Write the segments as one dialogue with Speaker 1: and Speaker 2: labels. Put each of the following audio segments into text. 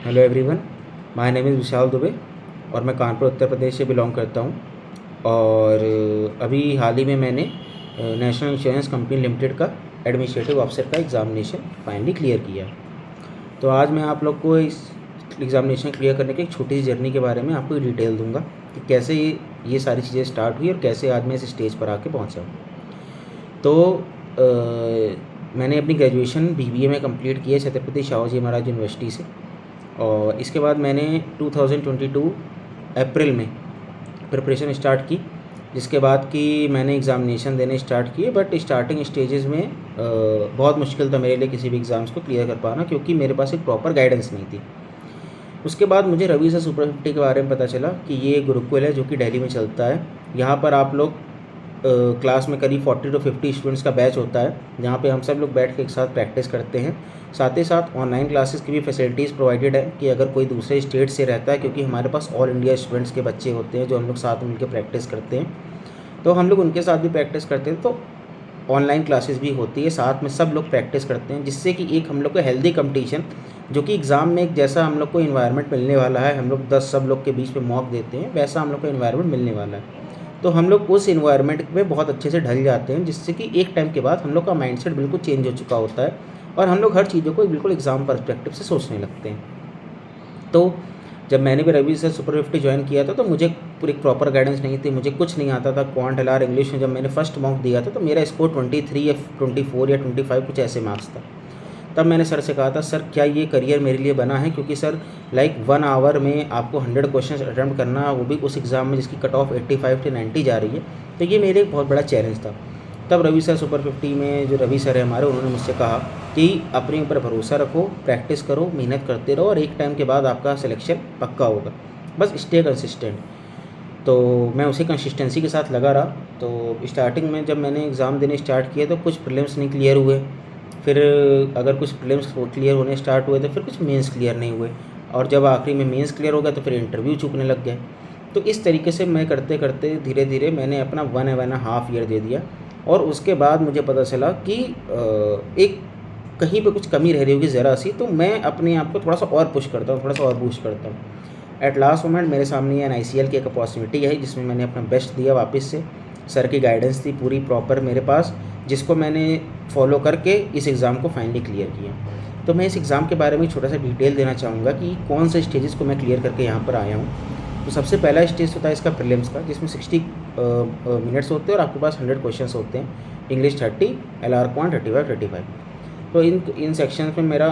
Speaker 1: Hello everyone, my name is Vishal Dubey और मैं कानपुर उत्तर प्रदेश से बिलोंग करता हूँ। और अभी हाल ही में मैंने नेशनल इंश्योरेंस कंपनी लिमिटेड का एडमिनिस्ट्रेटिव ऑफिसर का एग्ज़ामिनेशन फाइनली क्लियर किया। तो आज मैं आप लोग को इस एग्ज़ामिनेशन क्लियर करने की एक छोटी सी जर्नी के बारे में आपको डिटेल दूंगा कि कैसे ये सारी चीज़ें स्टार्ट हुई और कैसे आज मैं इस स्टेज पर आके पहुँचा हूँ। तो मैंने अपनी ग्रेजुएशन बीबीए में कंप्लीट की है छत्रपति शाहू महाराज यूनिवर्सिटी से। और इसके बाद मैंने 2022 अप्रैल में प्रिपरेशन स्टार्ट की, जिसके बाद कि मैंने एग्ज़ामिनेशन देने स्टार्ट किए। बट स्टार्टिंग स्टेजेस में बहुत मुश्किल था मेरे लिए किसी भी एग्ज़ाम्स को क्लियर कर पाना, क्योंकि मेरे पास एक प्रॉपर गाइडेंस नहीं थी। उसके बाद मुझे रवि सर सुपर 50 के बारे में पता चला कि ये गुरुकुल है जो कि दिल्ली में चलता है। यहाँ पर आप लोग क्लास में करीब 40 to 50 स्टूडेंट्स का बैच होता है, जहाँ पे हम सब लोग बैठ के एक साथ प्रैक्टिस करते हैं। साथ ही साथ ऑनलाइन क्लासेस की भी फैसिलिटीज़ प्रोवाइडेड है कि अगर कोई दूसरे स्टेट से रहता है, क्योंकि हमारे पास ऑल इंडिया स्टूडेंट्स के बच्चे होते हैं जो हम लोग साथ मिलकर प्रैक्टिस करते हैं, तो हम लोग उनके साथ भी प्रैक्टिस करते हैं। तो ऑनलाइन क्लासेस भी होती है, साथ में सब लोग प्रैक्टिस करते हैं, जिससे कि एक हम लोग को हेल्दी कंपटीशन, जो कि एग्ज़ाम में एक जैसा हम लोग को इन्वायरमेंट मिलने वाला है, हम लोग 10 सब लोग के बीच में मॉक देते हैं, वैसा हम लोग को इन्वायरमेंट मिलने वाला है। तो हम लोग उस इन्वायरमेंट में बहुत अच्छे से ढल जाते हैं, जिससे कि एक टाइम के बाद हम लोग का माइंडसेट बिल्कुल चेंज हो चुका होता है और हम लोग हर चीज़ों को बिल्कुल एग्ज़ाम पर्सपेक्टिव से सोचने लगते हैं। तो जब मैंने भी रवि सर सुपर 50 ज्वाइन किया था, तो मुझे पूरी प्रॉपर गाइडेंस नहीं थी, मुझे कुछ नहीं आता था। क्वांट एलआर इंग्लिश में जब मैंने फर्स्ट मॉक दिया था, तो मेरा स्कोर 23 या 24 या 25 कुछ ऐसे मार्क्स था। तब मैंने सर से कहा था, सर क्या ये करियर मेरे लिए बना है? क्योंकि सर 1 आवर में आपको 100 क्वेश्चन अटैम्प्ट करना, वो भी उस एग्ज़ाम में जिसकी कट ऑफ 85 से 90 जा रही है, तो ये मेरे एक बहुत बड़ा चैलेंज था। तब रवि सर सुपर 50 में जो रवि सर है हमारे, उन्होंने मुझसे कहा कि अपने ऊपर भरोसा रखो, प्रैक्टिस करो, मेहनत करते रहो और एक टाइम के बाद आपका सिलेक्शन पक्का होगा, बस स्टे कंसिस्टेंट। तो मैं उसी कंसिस्टेंसी के साथ लगा रहा। तो स्टार्टिंग में जब मैंने एग्ज़ाम देने स्टार्ट किए, तो कुछ प्रीलिम्स नहीं क्लियर हुए, फिर अगर कुछ प्रीलिम्स क्लियर होने स्टार्ट हुए तो फिर कुछ मेंस क्लियर नहीं हुए, और जब आखिरी में मेंस क्लियर हो गया तो फिर इंटरव्यू चूकने लग गए। तो इस तरीके से मैं करते करते धीरे धीरे मैंने अपना 1.5 ईयर दे दिया। और उसके बाद मुझे पता चला कि एक कहीं पे कुछ कमी रह रही होगी ज़रा सी, तो मैं अपने आप को थोड़ा सा और पुश करता हूँ, थोड़ा सा और बूस्ट करता हूँ। एट लास्ट मोमेंट मेरे सामने NICL की एक अपॉर्चुनिटी है, जिसमें मैंने अपना बेस्ट दिया वापस से। सर की गाइडेंस थी पूरी प्रॉपर मेरे पास, जिसको मैंने फॉलो करके इस एग्ज़ाम को फाइनली क्लियर किया। तो मैं इस एग्ज़ाम के बारे में छोटा सा डिटेल देना चाहूँगा कि कौन से स्टेजेस को मैं क्लियर करके यहाँ पर आया हूँ। तो सबसे पहला स्टेज होता है इसका प्रीलिम्स का, जिसमें 60 मिनट्स होते हैं और आपके पास 100 क्वेश्चंस होते हैं। English 30, LR quant 35। तो इन सेक्शन में मेरा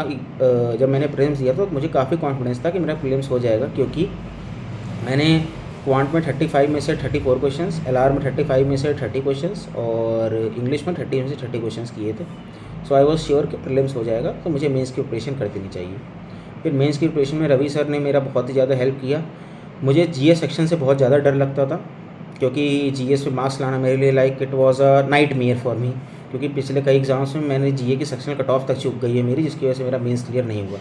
Speaker 1: जब मैंने प्रीलिम्स दिया तो मुझे काफ़ी कॉन्फिडेंस था कि मेरा प्रीलिम्स हो जाएगा, क्योंकि मैंने क्वांट में 35 में से 34 क्वेश्चंस, LR में 35 में से 30 क्वेश्चंस और इंग्लिश में 30 में से 30 क्वेश्चंस किए थे। सो आई वॉज श्योर कि प्रीलिम्स हो जाएगा, तो मुझे मेंस की प्रिपरेशन कर देनी चाहिए। फिर मेंस की प्रिपरेशन में रवि सर ने मेरा बहुत ही ज़्यादा हेल्प किया। मुझे GS सेक्शन से बहुत ज़्यादा डर लगता था, क्योंकि GS पे मार्क्स लाना मेरे लिए it was a nightmare for me, क्योंकि पिछले कई एग्ज़ाम्स में मैंने GA की सेक्शन कट ऑफ तक चूक गई है मेरी, जिसकी वजह से मेरा मेंस क्लियर नहीं हुआ।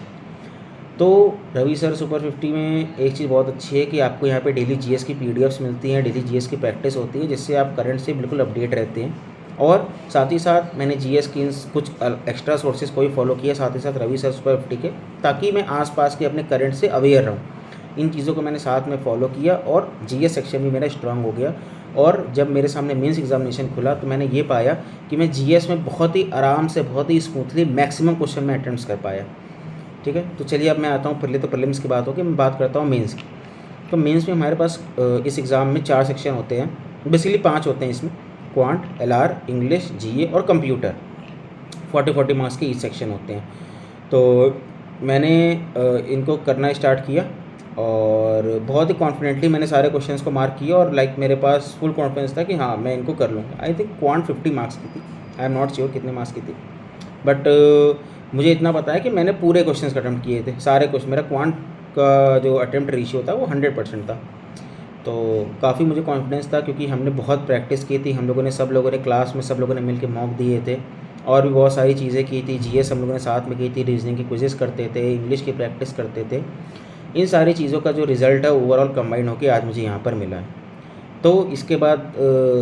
Speaker 1: तो रवि सर सुपर 50 में एक चीज़ बहुत अच्छी है कि आपको यहाँ पे डेली GS की PDFs मिलती हैं, डेली GS की प्रैक्टिस होती है, जिससे आप करंट से बिल्कुल अपडेट रहते हैं। और साथ ही साथ मैंने GS की कुछ एक्स्ट्रा सोर्सेज को भी फॉलो किया, साथ ही साथ रवि सर सुपर 50 के, ताकि मैं आसपास के अपने करंट से अवेयर रहूँ। इन चीज़ों को मैंने साथ में फॉलो किया और GS सेक्शन भी मेरा स्ट्रांग हो गया। और जब मेरे सामने मेंस एग्जामिनेशन खुला, तो मैंने ये पाया कि मैं GS में बहुत ही आराम से, बहुत ही स्मूथली मैक्सिमम क्वेश्चन में अटेम्प्ट कर पाया। ठीक है, तो चलिए अब मैं आता हूँ, पहले तो प्रीलिम्स की बात होगी, मैं बात करता हूँ मेंस की। तो मेंस में हमारे पास इस एग्ज़ाम में 4 सेक्शन होते हैं, बेसिकली 5 होते हैं इसमें। क्वांट, LR, इंग्लिश, GA और कंप्यूटर। 40 मार्क्स के ईच सेक्शन होते हैं। तो मैंने इनको करना स्टार्ट किया और बहुत ही कॉन्फिडेंटली मैंने सारे क्वेश्चंस को मार्क किया, और मेरे पास फुल कॉन्फिडेंस था कि हाँ मैं इनको कर लूँगा। आई थिंक क्वांट 50 मार्क्स की थी, आई एम नॉट श्योर कितने मार्क्स की थी, बट मुझे इतना पता है कि मैंने पूरे क्वेश्चंस का अटैम्प्ट किए थे, सारे क्वेश्चन। मेरा क्वांट का जो अटैम्प्ट रेशियो था वो 100% था। तो काफ़ी मुझे कॉन्फिडेंस था, क्योंकि हमने बहुत प्रैक्टिस की थी, हम लोगों ने, सब लोगों ने क्लास में, सब लोगों ने मिलकर मॉक दिए थे, और भी बहुत सारी चीज़ें की थी। GS हम लोगों ने साथ में की थी, रीजनिंग की क्विज़ेस करते थे, इंग्लिश की प्रैक्टिस करते थे। इन सारी चीज़ों का जो रिज़ल्ट है ओवरऑल कंबाइन होकर आज मुझे यहाँ पर मिला है। तो इसके बाद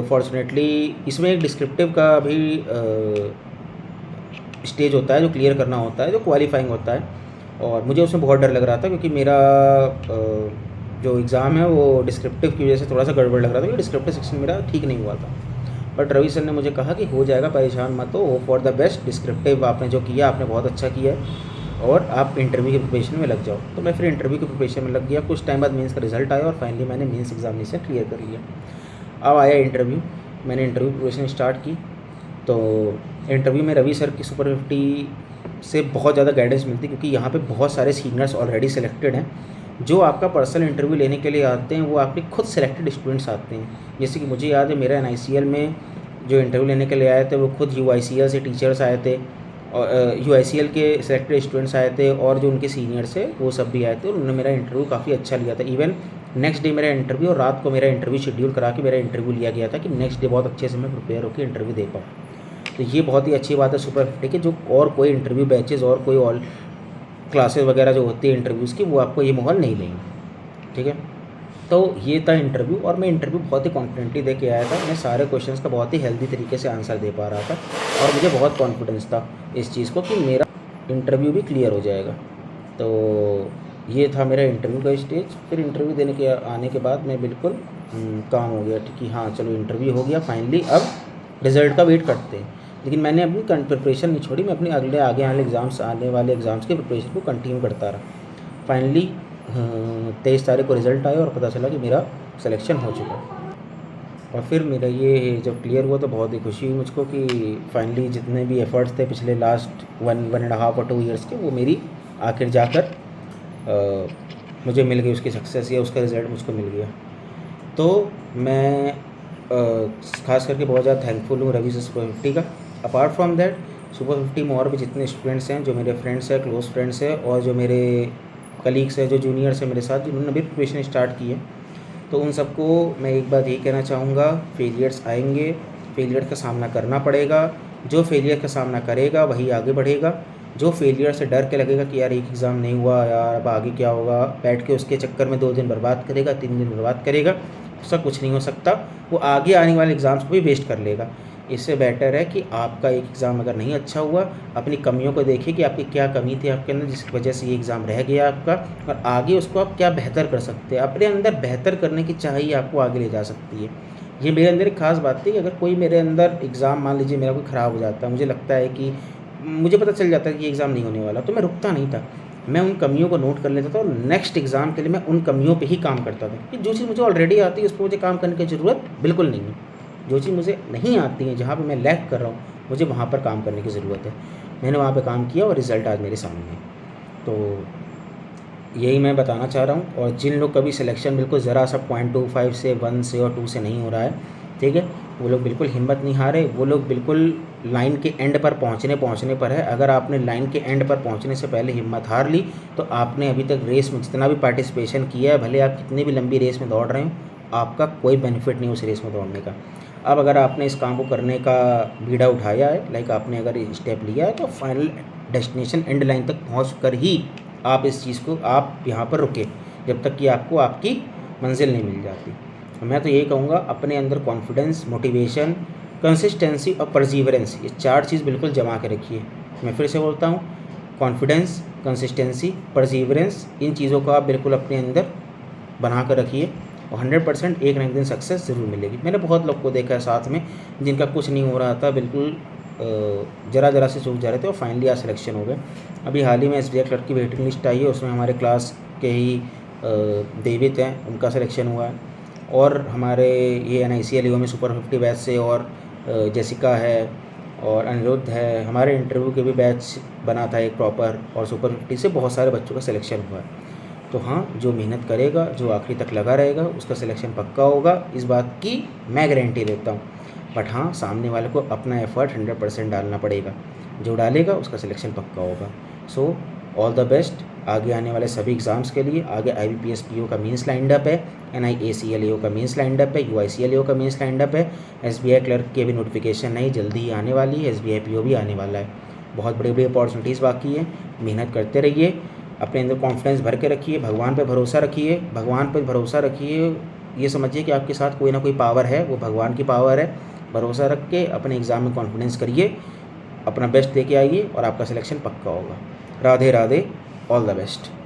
Speaker 1: फॉर्चुनेटली इसमें एक डिस्क्रिप्टिव का भी स्टेज होता है जो क्लियर करना होता है, जो क्वालिफाइंग होता है। और मुझे उसमें बहुत डर लग रहा था क्योंकि मेरा जो एग्ज़ाम है वो डिस्क्रिप्टिव की वजह से थोड़ा सा गड़बड़ लग रहा था क्योंकि डिस्क्रिप्टिव सेक्शन मेरा ठीक नहीं हुआ था। बट रवि सर ने मुझे कहा कि हो जाएगा, परेशान मत हो, hope for the best, descriptive आपने जो किया आपने बहुत अच्छा किया है और आप इंटरव्यू की प्रिपरेशन में लग जाओ। तो मैं फिर इंटरव्यू की प्रिपरेशन में लग गया। कुछ टाइम बाद मेंस का रिजल्ट आया और फाइनली मैंने मेंस एग्जामिनेशन क्लियर कर लिया। अब आया इंटरव्यू, मैंने इंटरव्यू प्रिपरेशन स्टार्ट की। तो इंटरव्यू में रवि सर की सुपर 50 से बहुत ज़्यादा गाइडेंस मिलती क्योंकि यहाँ पे बहुत सारे सीनियर्स ऑलरेडी सिलेक्टेड हैं जो आपका पर्सनल इंटरव्यू लेने के लिए आते हैं। वो आपके खुद सिलेक्टेड स्टूडेंट्स आते हैं। जैसे कि मुझे याद है मेरा NICL में जो इंटरव्यू लेने के लिए आए थे वो खुद UICL से टीचर्स आए थे और UICL के सिलेक्टेड स्टूडेंट्स आए थे और जो उनके सीनियर्स है वो सब भी आए थे और उन्होंने मेरा इंटरव्यू काफ़ी अच्छा लिया था। इवन नेक्स्ट डे मेरा इंटरव्यू और रात को मेरा इंटरव्यू शेड्यूल करा के मेरा इंटरव्यू लिया गया था कि नेक्स्ट डे बहुत अच्छे से मैं प्रिपेयर होकर इंटरव्यू दे पाऊँ। तो ये बहुत ही अच्छी बात है सुपर 50 की, जो और कोई इंटरव्यू बैचेज़ और कोई ऑल क्लासेस वगैरह जो होती है इंटरव्यूज़ की वो आपको ये माहौल नहीं देंगे। ठीक है, तो ये था इंटरव्यू और मैं इंटरव्यू बहुत ही कॉन्फिडेंटली दे के आया था। मैं सारे क्वेश्चंस का बहुत ही हेल्दी तरीके से आंसर दे पा रहा था और मुझे बहुत कॉन्फिडेंस था इस चीज़ को कि मेरा इंटरव्यू भी क्लियर हो जाएगा। तो ये था मेरा इंटरव्यू का स्टेज। फिर इंटरव्यू देने के आने के बाद मैं बिल्कुल काम हो गया कि हाँ चलो इंटरव्यू हो गया फाइनली, अब रिज़ल्ट का वेट करते हैं। लेकिन मैंने अपनी प्रिपरेशन नहीं छोड़ी, मैं अपने आगे आने वाले एग्ज़ाम्स की प्रिपरेशन को कंटिन्यू करता रहा। फाइनली 23 तारीख को रिज़ल्ट आया और पता चला कि मेरा सिलेक्शन हो चुका। और फिर मेरा ये जब क्लियर हुआ तो बहुत ही खुशी हुई मुझको कि फाइनली जितने भी एफ़र्ट्स थे पिछले लास्ट 1.5 और 2 ईयर्स के, वो मेरी आखिर जाकर मुझे मिल गई उसकी सक्सेस या उसका रिज़ल्ट मुझको मिल गया। तो मैं ख़ास करके बहुत ज़्यादा थैंकफुल हूँ रवि सर सुपर 50 का। अपार्ट फ्रॉम दैट सुपर 50 में और भी जितने स्टूडेंट्स हैं जो मेरे फ्रेंड्स हैं, क्लोज़ फ्रेंड्स हैं और जो मेरे कलीग्स हैं, जो जूनियर्स हैं मेरे साथ, जिन्होंने भी प्रिपरेशन स्टार्ट की है, तो उन सबको मैं एक बात यही कहना चाहूँगा, फेलियर्स आएंगे, फेलियर का सामना करना पड़ेगा। जो फेलियर का सामना करेगा वही आगे बढ़ेगा। जो फेलियर से डर के लगेगा कि यार एक एग्ज़ाम नहीं हुआ, यार अब आगे क्या होगा, बैठ के उसके चक्कर में 2 दिन बर्बाद करेगा, 3 दिन बर्बाद करेगा, उसका कुछ नहीं हो सकता। वो आगे आने वाले एग्ज़ाम्स को भी वेस्ट कर लेगा। इससे बेटर है कि आपका एक एग्ज़ाम अगर नहीं अच्छा हुआ, अपनी कमियों को देखिए कि आपकी क्या कमी थी आपके अंदर जिसकी वजह से ये एग्ज़ाम रह गया आपका, और आगे उसको आप क्या बेहतर कर सकते हैं। अपने अंदर बेहतर करने की चाह ही आपको आगे ले जा सकती है। ये मेरे अंदर एक ख़ास बात थी कि अगर कोई मेरे अंदर एग्ज़ाम मान लीजिए मेरा कोई ख़राब हो जाता, मुझे लगता है कि मुझे पता चल जाता है कि ये एग्ज़ाम नहीं होने वाला, तो मैं रुकता नहीं था। मैं उन कमियों को नोट कर लेता था और नेक्स्ट एग्ज़ाम के लिए मैं उन कमियों पे ही काम करता था कि जो चीज़ मुझे ऑलरेडी आती है उस पर मुझे काम करने की ज़रूरत बिल्कुल नहीं है। जो चीज़ मुझे नहीं आती है, जहाँ पे मैं लैग कर रहा हूँ, मुझे वहाँ पर काम करने की ज़रूरत है। मैंने वहाँ पे काम किया और रिज़ल्ट आज मेरे सामने है। तो यही मैं बताना चाह रहा हूँ। और जिन लोग का भी सिलेक्शन बिल्कुल ज़रा सा 0.25 से 1 से और 2 से नहीं हो रहा है, ठीक है, वो लोग बिल्कुल हिम्मत नहीं हारे। वो लोग बिल्कुल लाइन के एंड पर पहुँचने पर है। अगर आपने लाइन के एंड पर पहुँचने से पहले हिम्मत हार ली तो आपने अभी तक रेस में जितना भी पार्टिसिपेशन किया है, भले आप कितनी भी लंबी रेस में दौड़ रहे हो, आपका कोई बेनिफिट नहीं उस रेस में दौड़ने का। अब अगर आपने इस काम को करने का बीड़ा उठाया है, लाइक आपने अगर स्टेप लिया है, तो फाइनल डेस्टिनेशन एंड लाइन तक पहुँच कर ही आप इस चीज़ को आप यहाँ पर रुके, जब तक कि आपको आपकी मंजिल नहीं मिल जाती। मैं तो यही कहूँगा, अपने अंदर कॉन्फिडेंस, मोटिवेशन, कंसिस्टेंसी और परसीवरेंस, ये 4 चीज़ बिल्कुल जमा के रखिए। मैं फिर से बोलता हूँ, कॉन्फिडेंस, कंसिस्टेंसी, परसीवरेंस, इन चीज़ों को आप बिल्कुल अपने अंदर बना कर रखिए और 100% एक ना एक दिन सक्सेस ज़रूर मिलेगी। मैंने बहुत लोग को देखा है साथ में जिनका कुछ नहीं हो रहा था, बिल्कुल ज़रा से चूक जा रहे थे और फाइनली आज सिलेक्शन हो गए। अभी हाल ही में SBI क्लर्क की वेटिंग लिस्ट आई है, उसमें हमारे क्लास के ही देवित हैं, उनका सिलेक्शन हुआ है। और हमारे ये NICL में सुपर 50 बैच से और जेसिका है और अनिरुद्ध है, हमारे इंटरव्यू के भी बैच बना था एक प्रॉपर, और सुपर 50 से बहुत सारे बच्चों का सिलेक्शन हुआ है। तो हाँ, जो मेहनत करेगा, जो आखिरी तक लगा रहेगा, उसका सिलेक्शन पक्का होगा, इस बात की मैं गारंटी देता हूँ। बट हाँ, सामने वाले को अपना एफ़र्ट 100% डालना पड़ेगा, जो डालेगा उसका सिलेक्शन पक्का होगा। सो ऑल द बेस्ट आगे आने वाले सभी एग्ज़ाम्स के लिए। आगे IBPS PO का मीन्स लाइंड अप है, NIACL AO का मीन्स लाइंड अप है, UICL AO का मीन्स लाइंड अप है, SBI क्लर्क की अभी नोटिफिकेशन नहीं, जल्दी ही आने वाली है, SBI PO भी आने वाला है। बहुत बड़ी बड़ी अपॉर्चुनिटीज़ बाकी हैं, मेहनत करते रहिए, अपने अंदर कॉन्फिडेंस भर के रखिए, भगवान पे भरोसा रखिए। भगवान पे भरोसा रखिए, ये समझिए कि आपके साथ कोई ना कोई पावर है, वो भगवान की पावर है। भरोसा रख के अपने एग्ज़ाम में कॉन्फिडेंस करिए, अपना बेस्ट दे के आइए और आपका सिलेक्शन पक्का होगा। Radhe Radhe. All the best.